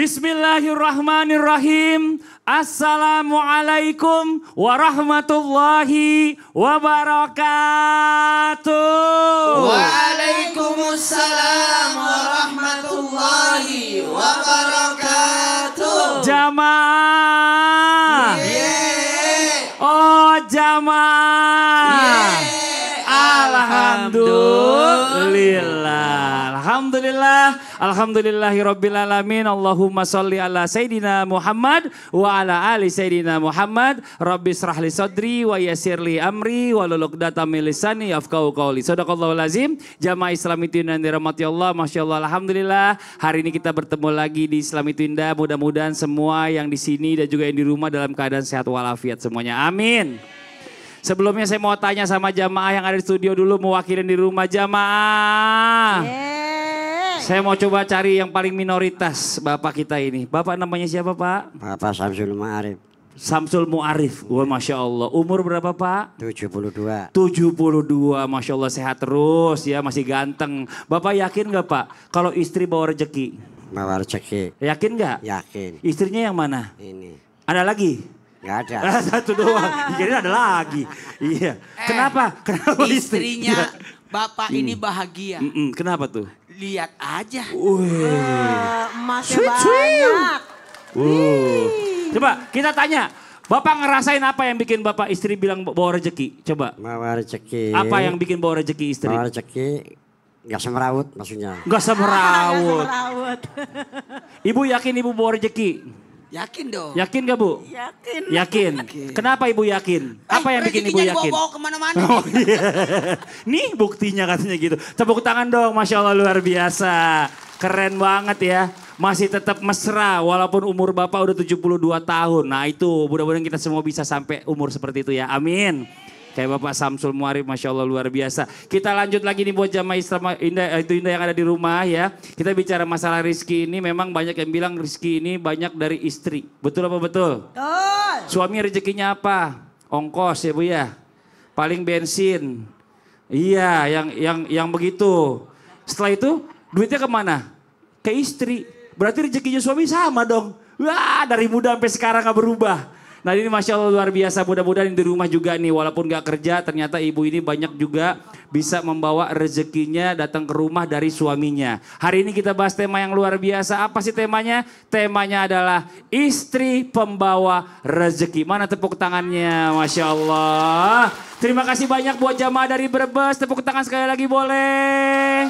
Bismillahirrahmanirrahim. Assalamualaikum warahmatullahi wabarakatuh. Waalaikumsalam warahmatullahi wabarakatuh. Jamaah. Oh jamaah. Alhamdulillah. Alhamdulillahirrabbilalamin. Allahumma salli ala Sayyidina Muhammad wa ala ali Sayyidina Muhammad. Rabbi srahli sadri wa yasirli amri wa luluqdata min lisani yafqahu qawli. Sadaqallahul azim. Jamaah Islam itu indah dirahmati Allah. Masya Allah, alhamdulillah. Hari ini kita bertemu lagi di Islam itu indah. Mudah-mudahan semua yang di sini dan juga yang di rumah dalam keadaan sehat walafiat semuanya. Amin. Sebelumnya saya mau tanya sama jamaah yang ada di studio dulu, mewakilin di rumah jamaah. Saya mau coba cari yang paling minoritas bapak kita ini. Bapak namanya siapa Pak? Bapak Samsul Mu'arif. Samsul Mu'arif, wah Masya Allah. Umur berapa Pak? 72. 72, Masya Allah sehat terus ya, masih ganteng. Bapak yakin gak Pak kalau istri bawa rezeki? Bawa rezeki. Yakin gak? Yakin. Istrinya yang mana? Ini. Ada lagi? Gak ada. Satu doang, jadi ada lagi. Iya. Kenapa? Kenapa istrinya bapak ini bahagia? Kenapa tuh? Lihat aja. Emasnya banyak. Coba kita tanya, Bapak ngerasain apa yang bikin Bapak istri bilang bawa rezeki? Coba. Bawa rezeki. Apa yang bikin bawa rezeki istri? Bawa rezeki gak semerawut maksudnya. Gak semerawut. Ibu yakin ibu bawa rezeki? Yakin dong. Yakin gak Bu? Yakin. Kenapa ibu yakin? Apa yang bikin ibu yakin? Bawa kemana-mana. Oh, iya. Nih buktinya katanya gitu. Tepuk tangan dong, Masya Allah luar biasa. Keren banget ya. Masih tetap mesra walaupun umur Bapak udah 72 tahun. Nah itu mudah-mudahan kita semua bisa sampai umur seperti itu ya. Amin. Kayak Bapak Samsul Mu'arif, Masya Allah luar biasa. Kita lanjut lagi nih buat jamaah Islam itu indah yang ada di rumah ya. Kita bicara masalah rizki ini, memang banyak yang bilang rizki ini banyak dari istri. Betul apa betul? Betul. Suami rezekinya apa? Ongkos ya Bu ya. Paling bensin. Iya yang begitu. Setelah itu duitnya kemana? Ke istri. Berarti rezekinya suami sama dong. Wah dari muda sampai sekarang gak berubah. Nah ini Masya Allah luar biasa, mudah-mudahan di rumah juga nih walaupun gak kerja ternyata ibu ini banyak juga bisa membawa rezekinya datang ke rumah dari suaminya. Hari ini kita bahas tema yang luar biasa, apa sih temanya? Temanya adalah istri pembawa rezeki. Mana tepuk tangannya, Masya Allah. Terima kasih banyak buat jamaah dari Brebes, tepuk tangan sekali lagi boleh.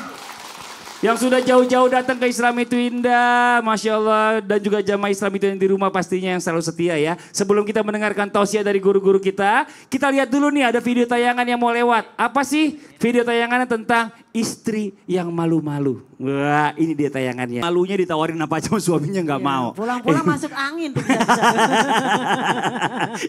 Yang sudah jauh-jauh datang ke Islam itu indah, Masya Allah. Dan juga jamaah Islam itu yang di rumah pastinya yang selalu setia ya. Sebelum kita mendengarkan tausiah dari guru-guru kita lihat dulu nih ada video tayangan yang mau lewat. Apa sih video tayangannya tentang istri yang malu-malu. Wah ini dia tayangannya. Malunya ditawarin apa aja sama suaminya gak mau. Pulang-pulang masuk angin tuh.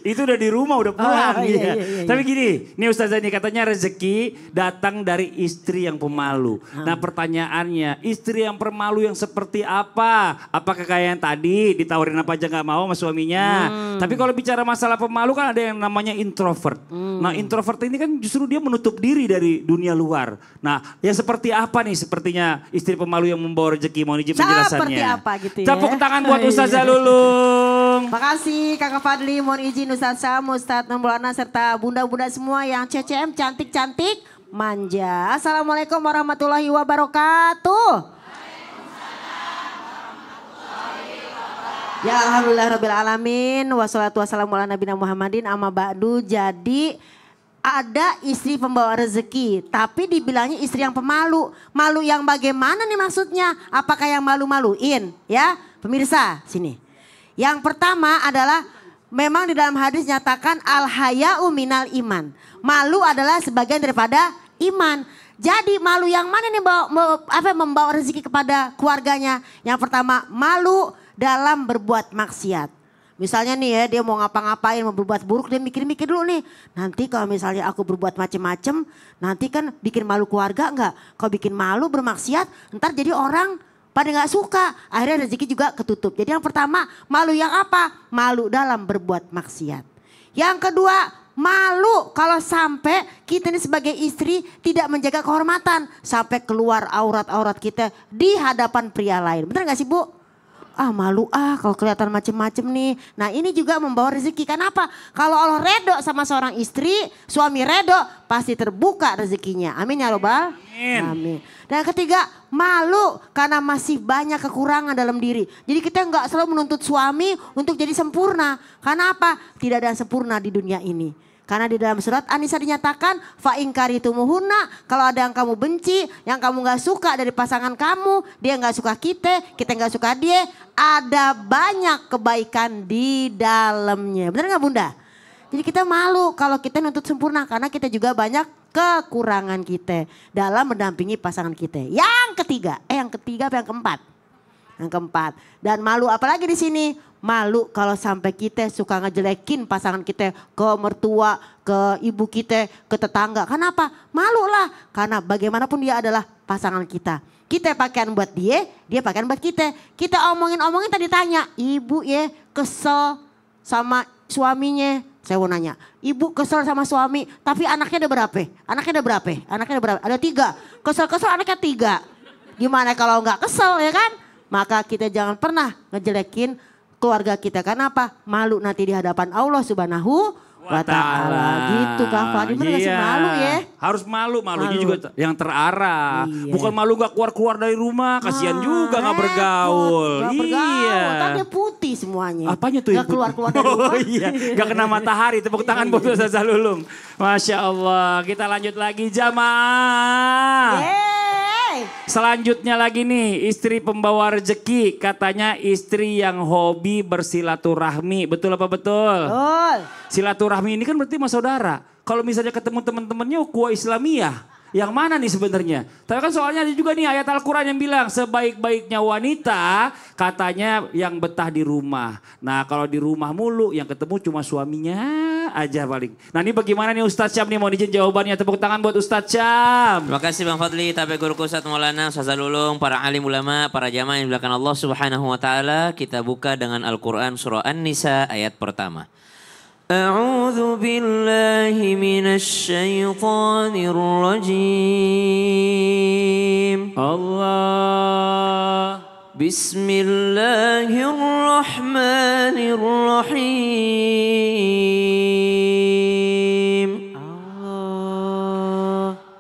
Itu udah di rumah udah pulang. Iya. Tapi gini, nih Ustazah ini katanya rezeki datang dari istri yang pemalu. Nah pertanyaannya, istri yang pemalu yang seperti apa? Apakah kayak yang tadi ditawarin apa aja gak mau sama suaminya? Tapi kalau bicara masalah pemalu kan ada yang namanya introvert. Nah introvert ini kan justru dia menutup diri dari dunia luar. Nah ya seperti apa nih sepertinya istri pemalu yang membawa rezeki? Mohon izin penjelasannya. Seperti apa gitu ya. Tepuk tangan buat Ustazah Lulung. Makasih Kakak Fadli, mohon izin Ustaz Sam, Ustaz Maulana serta bunda-bunda semua yang CCM cantik-cantik, manja. Assalamualaikum warahmatullahi wabarakatuh. Ya alhamdulillah rabbil alamin. Wassalatu wassalamu ala nabiyina Muhammadin amma ba'du. Jadi ada istri pembawa rezeki, tapi dibilangnya istri yang pemalu. Malu yang bagaimana nih maksudnya? Apakah yang malu-maluin? Ya, pemirsa sini. Yang pertama adalah memang di dalam hadis nyatakan al-haya'u minal iman. Malu adalah sebagian daripada iman. Jadi malu yang mana nih membawa rezeki kepada keluarganya? Yang pertama malu dalam berbuat maksiat. Misalnya nih ya dia mau ngapa-ngapain, mau berbuat buruk, dia mikir-mikir dulu nih. Nanti kalau misalnya aku berbuat macem-macem, nanti kan bikin malu keluarga enggak? Kalau bikin malu bermaksiat, ntar jadi orang pada nggak suka. Akhirnya rezeki juga ketutup. Jadi yang pertama malu yang apa? Malu dalam berbuat maksiat. Yang kedua malu kalau sampai kita ini sebagai istri tidak menjaga kehormatan. Sampai keluar aurat-aurat kita di hadapan pria lain. Benar gak sih Bu? Malu kalau kelihatan macem-macem nih. Nah ini juga membawa rezeki. Kenapa? Kalau Allah redo sama seorang istri, suami redo, pasti terbuka rezekinya. Amin ya robbal. Amin. Dan ketiga, malu karena masih banyak kekurangan dalam diri. Jadi kita nggak selalu menuntut suami untuk jadi sempurna. Karena apa? Tidak ada yang sempurna di dunia ini. Karena di dalam surat An-Nisa dinyatakan fa in karitumuhunna, kalau ada yang kamu benci, yang kamu nggak suka dari pasangan kamu, dia nggak suka kita nggak suka dia, ada banyak kebaikan di dalamnya. Benar nggak Bunda? Jadi kita malu kalau kita nuntut sempurna karena kita juga banyak kekurangan kita dalam mendampingi pasangan kita. Yang ketiga apa yang keempat? Yang keempat. Dan malu apalagi di sini? Malu kalau sampai kita suka ngejelekin pasangan kita ke mertua, ke ibu kita, ke tetangga. Kenapa? Malu lah. Karena bagaimanapun dia adalah pasangan kita. Kita pakaian buat dia pakaian buat kita. Kita omongin tadi tanya, ibu ya kesel sama suaminya. Saya mau nanya, ibu kesel sama suami, tapi anaknya ada berapa? Anaknya ada berapa? Ada 3. Kesel anaknya 3. Gimana kalau nggak kesel ya kan? Maka kita jangan pernah ngejelekin keluarga kita. Kenapa? Malu nanti di hadapan Allah Subhanahu wa ta'ala. Gitu Kak Fadil, bener gak sih malu ya? Harus malu, malunya juga yang terarah. Iya. Bukan malu gak keluar-keluar dari rumah, kasihan juga gak bergaul. Gak bergaul, tadi putih semuanya. Apanya tuh gak keluar-keluar dari rumah. Oh iya, gak kena matahari, tepuk tangan buat Ustaz Zalulung. Masya Allah, kita lanjut lagi jamaah. Selanjutnya lagi nih, istri pembawa rezeki. Katanya istri yang hobi bersilaturahmi. Betul apa betul? Betul. Silaturahmi ini kan berarti sama saudara. Kalau misalnya ketemu teman-temannya ukhuwah Islamiyah. Yang mana nih sebenarnya? Tapi kan soalnya ada juga nih ayat Al-Quran yang bilang sebaik-baiknya wanita katanya yang betah di rumah. Nah kalau di rumah mulu yang ketemu cuma suaminya aja paling. Nah ini bagaimana nih Ustadz Syam nih mau izin jawabannya. Tepuk tangan buat Ustadz Syam. Terima kasih Bang Fadli, Tabe Guruku Ustadz Maulana, Ustadz Zalulung, para alim ulama, para jamaah yang dimuliakan Allah Subhanahu wa taala. Kita buka dengan Al-Quran surah An-Nisa ayat pertama. أعوذ بالله من الشيطان الرجيم الله بسم الله الرحمن الرحيم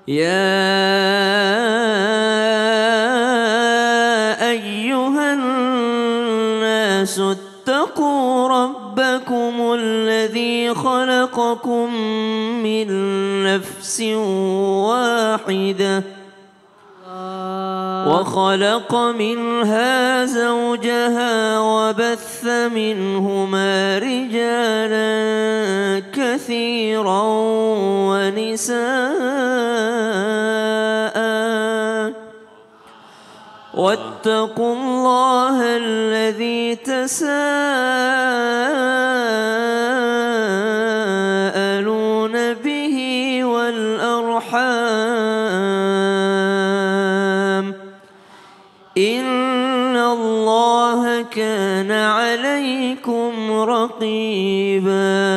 يا أيها الناس اتقوا ربكم الذي خلقكم من نفس واحدة وخلق منها زوجها وبث منهما رجالا كثيرا ونساء واتقوا الله الذي تساءلون به والأرحام إن الله كان عليكم رقيبا.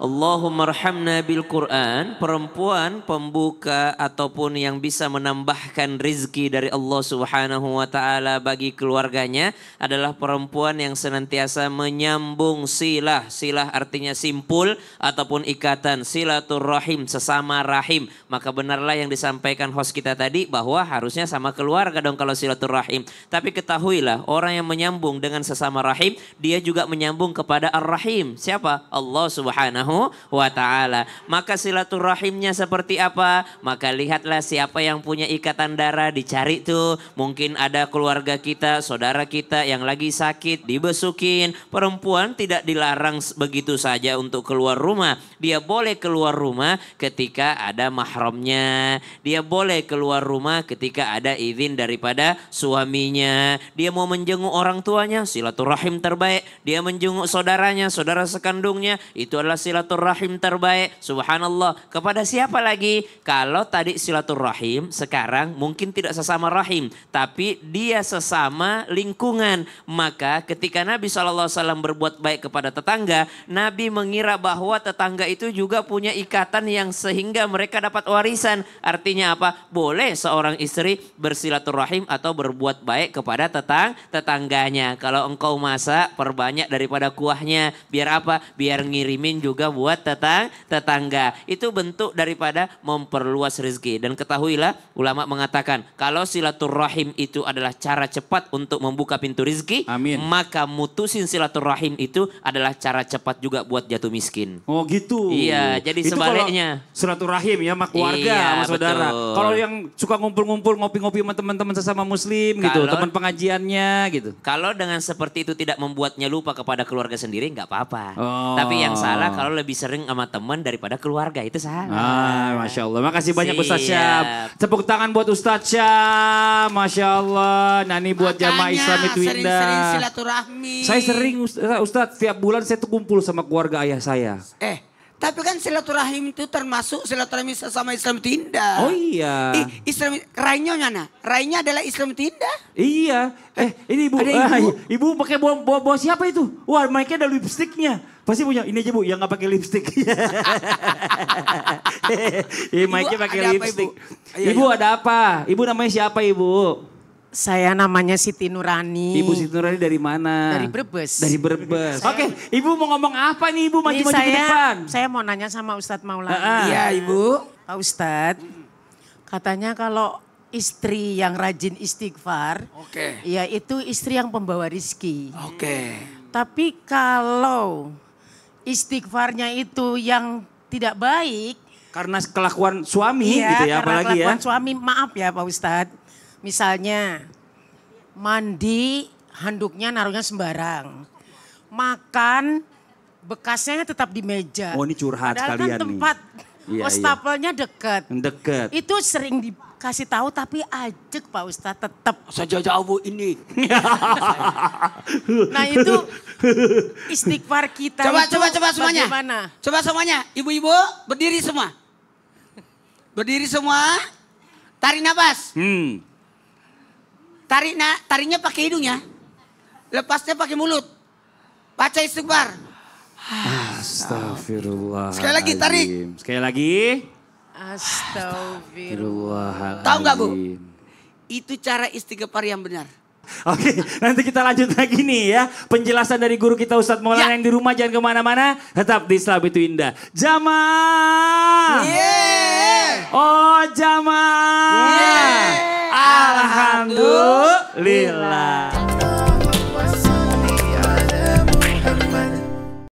Allahumma arhamna bil Quran. Perempuan pembuka ataupun yang bisa menambahkan rizki dari Allah Subhanahu wa taala bagi keluarganya adalah perempuan yang senantiasa menyambung silah. Silah artinya simpul ataupun ikatan, silaturrahim, sesama rahim. Maka benarlah yang disampaikan host kita tadi bahwa harusnya sama keluarga dong kalau silaturrahim. Tapi ketahuilah orang yang menyambung dengan sesama rahim, dia juga menyambung kepada Ar-Rahim. Siapa? Allah Subhanahu wa ta'ala. Maka silaturahimnya seperti apa? Maka lihatlah siapa yang punya ikatan darah, dicari tuh. Mungkin ada keluarga kita, saudara kita yang lagi sakit, dibesukin. Perempuan tidak dilarang begitu saja untuk keluar rumah. Dia boleh keluar rumah ketika ada mahramnya. Dia boleh keluar rumah ketika ada izin daripada suaminya. Dia mau menjenguk orang tuanya, silaturahim terbaik. Dia menjenguk saudaranya, saudara sekandungnya, itu adalah silaturahim silaturahim terbaik. Subhanallah. Kepada siapa lagi? Kalau tadi silaturahim, sekarang mungkin tidak sesama rahim. Tapi dia sesama lingkungan. Maka ketika Nabi SAW berbuat baik kepada tetangga, Nabi mengira bahwa tetangga itu juga punya ikatan yang sehingga mereka dapat warisan. Artinya apa? Boleh seorang istri bersilaturahim atau berbuat baik kepada tetangganya. Kalau engkau masak, perbanyak daripada kuahnya. Biar apa? Biar ngirimin juga buat tetangga. Itu bentuk daripada memperluas rezeki. Dan ketahuilah, ulama mengatakan kalau silaturahim itu adalah cara cepat untuk membuka pintu rezeki, Amin. maka mutusin silaturahim itu adalah cara cepat juga buat jatuh miskin. Oh gitu. Iya, jadi Itu sebaliknya. kalau silaturahim ya sama keluarga, Iya, sama saudara. betul. Kalau yang suka ngumpul-ngumpul ngopi-ngopi sama teman-teman sesama muslim gitu, Kalau- teman pengajiannya gitu. Kalau dengan seperti itu tidak membuatnya lupa kepada keluarga sendiri, nggak apa-apa. Oh. Tapi yang salah kalau lebih sering sama teman daripada keluarga, itu salah. Masya Allah. Makasih banyak Ustaz Siap. Syam. Tepuk tangan buat Ustaz Syam. Masya Allah. Nani buat jamaah Makanya Islam itu sering-sering indah. silaturahmi. Saya sering Ustaz, tiap bulan saya tuh kumpul sama keluarga ayah saya. Tapi kan silaturahim itu termasuk silaturahmi sesama Islam itu indah. Oh iya. Islam rainya mana? Rainya adalah Islam itu indah. Iya. Ini ibu. Ada ibu. Ibu pakai bawa siapa itu? Wah, mic-nya ada lipstiknya. Pasti punya ini aja Bu, yang nggak pakai lipstik. Iya, mic-nya pakai ada apa, lipstik. Ibu? Ayo, Ibu ayo. ada apa? Ibu namanya siapa Ibu? Saya namanya Siti Nurani. Ibu Siti Nurani dari mana? Dari Brebes. Dari Brebes. Oke, Ibu mau ngomong apa nih Ibu? Ini Maju-maju ke depan. saya mau nanya sama Ustadz Maulana. Iya Ibu. Pak Ustadz, katanya kalau istri yang rajin istighfar, Oke. ya itu istri yang pembawa rizki. Oke. Tapi kalau istighfarnya itu yang tidak baik, Karena kelakuan suami iya, gitu ya, karena apalagi ya. kelakuan suami, maaf ya Pak Ustadz. Misalnya mandi handuknya naruhnya sembarang. Makan bekasnya tetap di meja. Oh, ini curhat Padahal sekalian kan nih. tempat Iya, wastafelnya dekat. Deket. Itu sering dikasih tahu tapi ajek Pak Ustadz tetap. Saja jauh ini. Nah itu istighfar kita Coba itu semuanya. bagaimana? Coba semuanya. Ibu-ibu berdiri semua. Berdiri semua. Tarik nafas. Tariknya pakai hidungnya. Lepasnya pakai mulut. Baca istighfar. Astagfirullah. Sekali lagi, tarik. Sekali lagi. Astagfirullah. Tahu nggak Bu? Itu cara istighfar yang benar. Oke, nanti kita lanjut lagi nih ya. Penjelasan dari guru kita Ustadz Maulana Ya. yang di rumah jangan kemana-mana. Tetap di Islam itu indah. Jamaah. Oh jamaah. Alhamdulillah.